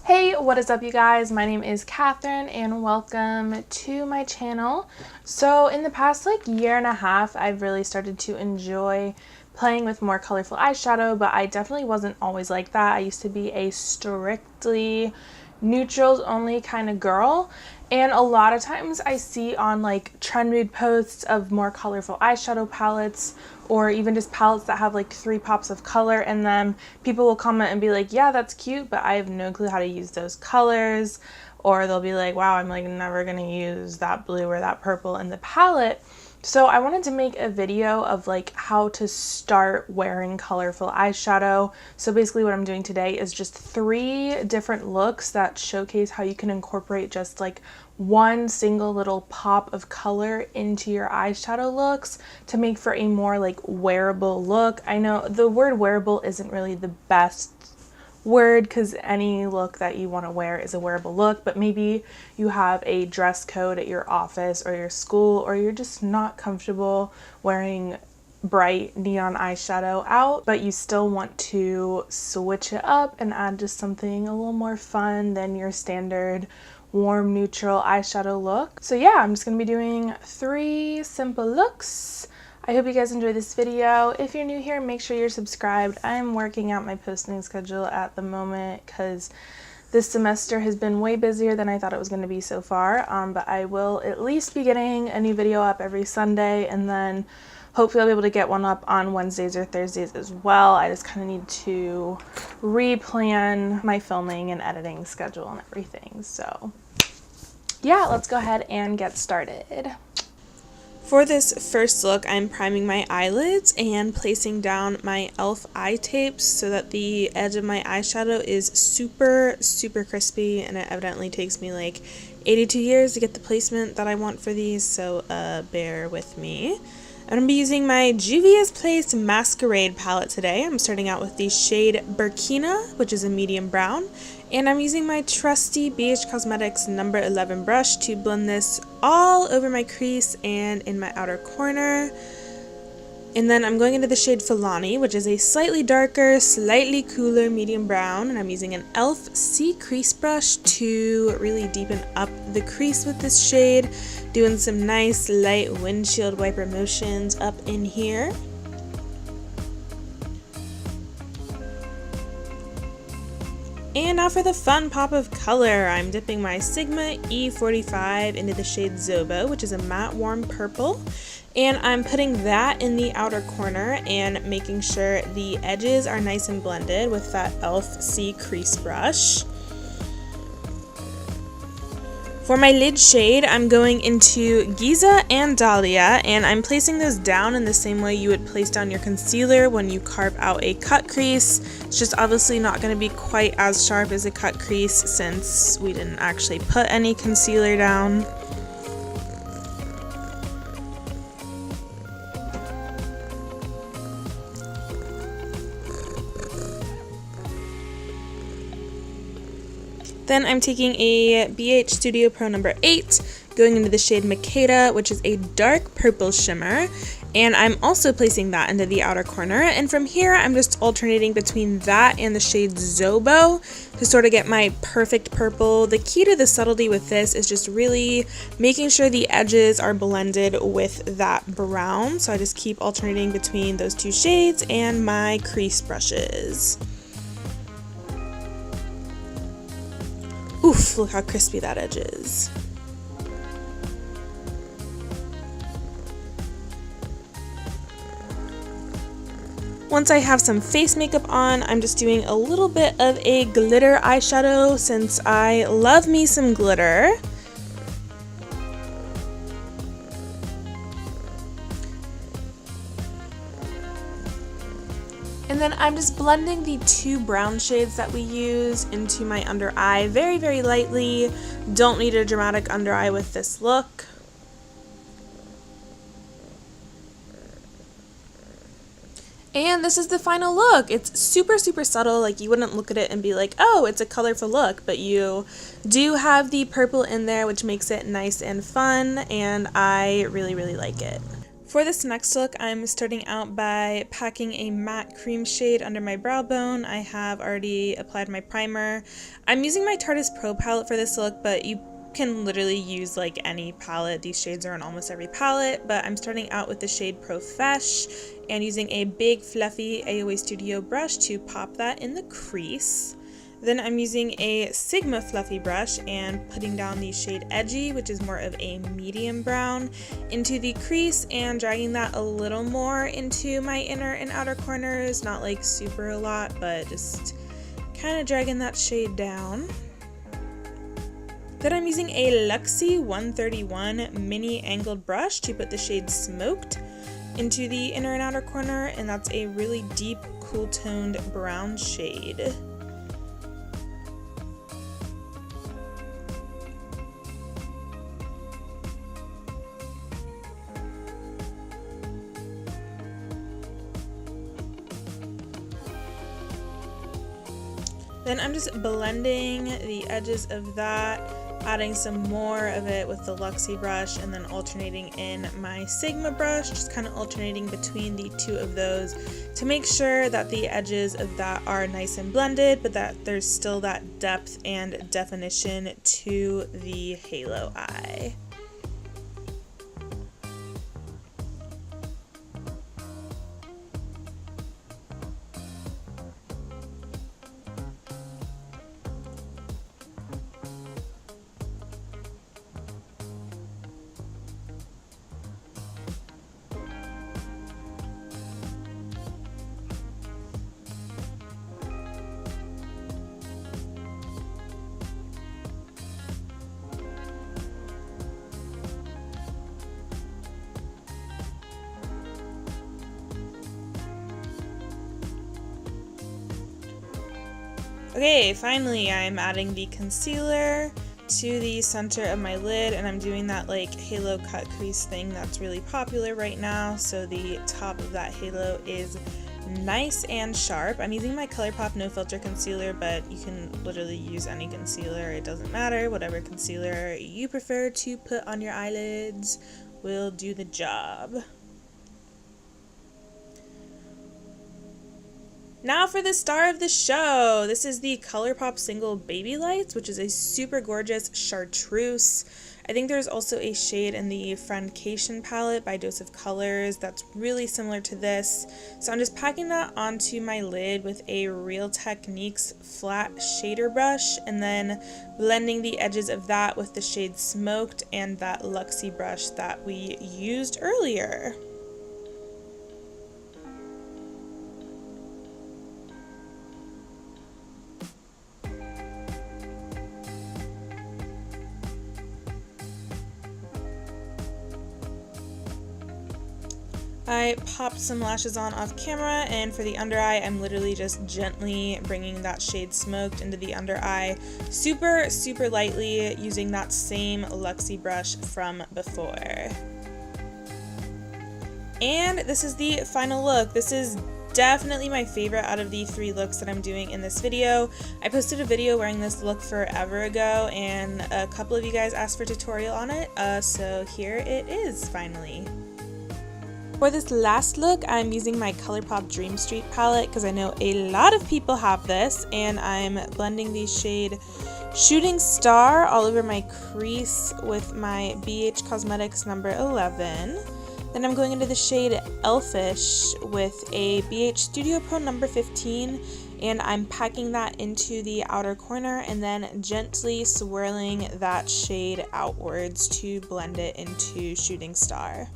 Hey, what is up you guys? My name is Catherine and welcome to my channel. So in the past year and a half, I've really started to enjoy playing with more colorful eyeshadow, but I definitely wasn't always like that. I used to be a strictly neutrals only kind of girl, and a lot of times I see on trend mood posts of more colorful eyeshadow palettes, or even just palettes that have 3 pops of color in them. People will comment and be like, yeah, that's cute, but I have no clue how to use those colors. Or they'll be like, wow, I'm never gonna use that blue or that purple in the palette. So I wanted to make a video of how to start wearing colorful eyeshadow. So basically what I'm doing today is just 3 different looks that showcase how you can incorporate just one single little pop of color into your eyeshadow looks to make for a more wearable look. I know the word wearable isn't really the best word because any look that you want to wear is a wearable look, but maybe you have a dress code at your office or your school, or you're just not comfortable wearing bright neon eyeshadow out, but you still want to switch it up and add just something a little more fun than your standard warm neutral eyeshadow look. So yeah, I'm just gonna be doing 3 simple looks. I hope you guys enjoy this video. If you're new here, make sure you're subscribed. I'm working out my posting schedule at the moment because this semester has been way busier than I thought it was going to be so far, but I will at least be getting a new video up every Sunday, and then hopefully I'll be able to get one up on Wednesdays or Thursdays as well. I just kind of need to replan my filming and editing schedule and everything. So yeah, let's go ahead and get started. For this first look, I'm priming my eyelids and placing down my e.l.f. eye tapes so that the edge of my eyeshadow is super crispy, and it evidently takes me 82 years to get the placement that I want for these, so bear with me. I'm going to be using my Juvia's Place Masquerade palette today. I'm starting out with the shade Burkina, which is a medium brown, and I'm using my trusty BH Cosmetics number 11 brush to blend this all over my crease and in my outer corner. And then I'm going into the shade Filani, which is a slightly darker, slightly cooler medium brown, and I'm using an e.l.f. C crease brush to really deepen up the crease with this shade, doing some nice light windshield wiper motions up in here. And now for the fun pop of color, I'm dipping my Sigma E45 into the shade Zobo, which is a matte warm purple, and I'm putting that in the outer corner and making sure the edges are nice and blended with that e.l.f. C crease brush. For my lid shade, I'm going into Giza and Dahlia, and I'm placing those down in the same way you would place down your concealer when you carve out a cut crease. It's just obviously not going to be quite as sharp as a cut crease since we didn't actually put any concealer down. Then I'm taking a BH Studio Pro number 8, going into the shade Makeda, which is a dark purple shimmer, and I'm also placing that into the outer corner, and from here I'm just alternating between that and the shade Zobo to sort of get my perfect purple. The key to the subtlety with this is just really making sure the edges are blended with that brown, so I just keep alternating between those 2 shades and my crease brushes. Oof, look how crispy that edge is. Once I have some face makeup on, I'm just doing a little bit of a glitter eyeshadow since I love me some glitter. And then I'm just blending the 2 brown shades that we use into my under eye very lightly. Don't need a dramatic under eye with this look. And this is the final look. It's super subtle, you wouldn't look at it and be like, oh, it's a colorful look, but you do have the purple in there, which makes it nice and fun, and I really like it. For this next look, I'm starting out by packing a matte cream shade under my brow bone. I have already applied my primer. I'm using my Tarte's Pro palette for this look, but you can literally use like any palette. These shades are on almost every palette, but I'm starting out with the shade Profesh and using a big fluffy AOA Studio brush to pop that in the crease. Then I'm using a Sigma fluffy brush and putting down the shade Edgy, which is more of a medium brown, into the crease and dragging that a little more into my inner and outer corners. Not like super a lot, but just kind of dragging that shade down. Then I'm using a Luxie 131 mini angled brush to put the shade Smoked into the inner and outer corner, and that's a really deep, cool toned brown shade. Then I'm just blending the edges of that, adding some more of it with the Luxie brush, and then alternating in my Sigma brush, just kind of alternating between the two of those to make sure that the edges of that are nice and blended, but that there's still that depth and definition to the halo eye. Okay, finally I'm adding the concealer to the center of my lid, and I'm doing that like halo cut crease thing that's really popular right now, so the top of that halo is nice and sharp. I'm using my ColourPop No Filter concealer, but you can literally use any concealer, it doesn't matter. Whatever concealer you prefer to put on your eyelids will do the job. Now for the star of the show. This is the ColourPop Single Baby Lights, which is a super gorgeous chartreuse. I think there's also a shade in the Friendcation palette by Dose of Colors that's really similar to this. So I'm just packing that onto my lid with a Real Techniques flat shader brush, and then blending the edges of that with the shade Smoked and that Luxie brush that we used earlier. I popped some lashes on off camera, and for the under eye, I'm literally just gently bringing that shade Smoked into the under eye, super lightly, using that same Luxie brush from before. And this is the final look. This is definitely my favorite out of the 3 looks that I'm doing in this video. I posted a video wearing this look forever ago, and a couple of you guys asked for a tutorial on it, so here it is finally. For this last look, I'm using my ColourPop Dream Street palette because I know a lot of people have this, and I'm blending the shade Shooting Star all over my crease with my BH Cosmetics number 11. Then I'm going into the shade Elfish with a BH Studio Pro number 15, and I'm packing that into the outer corner and then gently swirling that shade outwards to blend it into Shooting Star.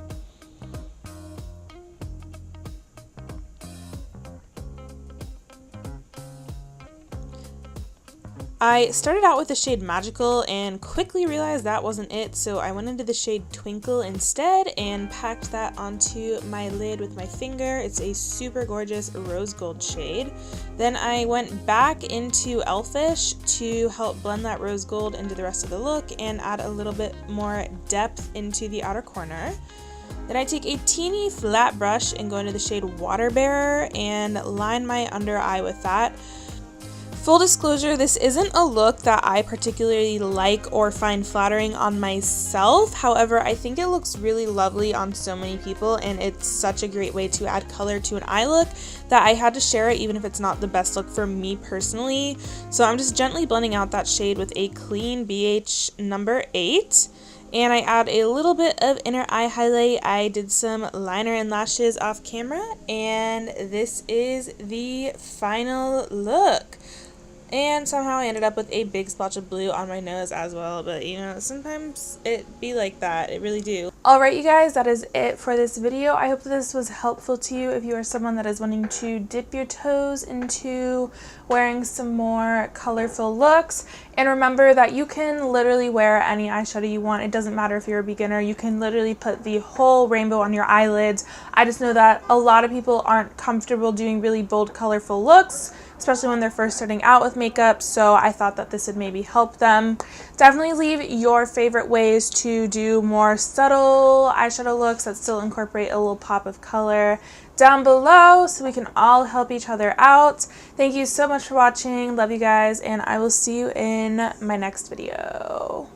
I started out with the shade Magical and quickly realized that wasn't it, so I went into the shade Twinkle instead and packed that onto my lid with my finger. It's a super gorgeous rose gold shade. Then I went back into Elfish to help blend that rose gold into the rest of the look and add a little bit more depth into the outer corner. Then I take a teeny flat brush and go into the shade Water Bearer and line my under eye with that. Full disclosure, this isn't a look that I particularly like or find flattering on myself. However, I think it looks really lovely on so many people, and it's such a great way to add color to an eye look that I had to share it even if it's not the best look for me personally. So I'm just gently blending out that shade with a clean BH number 8. And I add a little bit of inner eye highlight. I did some liner and lashes off camera, and this is the final look. And somehow I ended up with a big splotch of blue on my nose as well, but you know, sometimes it be like that. It really do. Alright you guys, that is it for this video. I hope this was helpful to you if you are someone that is wanting to dip your toes into wearing some more colorful looks. And remember that you can literally wear any eyeshadow you want. It doesn't matter if you're a beginner. You can literally put the whole rainbow on your eyelids. I just know that a lot of people aren't comfortable doing really bold, colorful looks, especially when they're first starting out with makeup, so I thought that this would maybe help them. Definitely leave your favorite ways to do more subtle eyeshadow looks that still incorporate a little pop of color down below so we can all help each other out. Thank you so much for watching. Love you guys, and I will see you in my next video.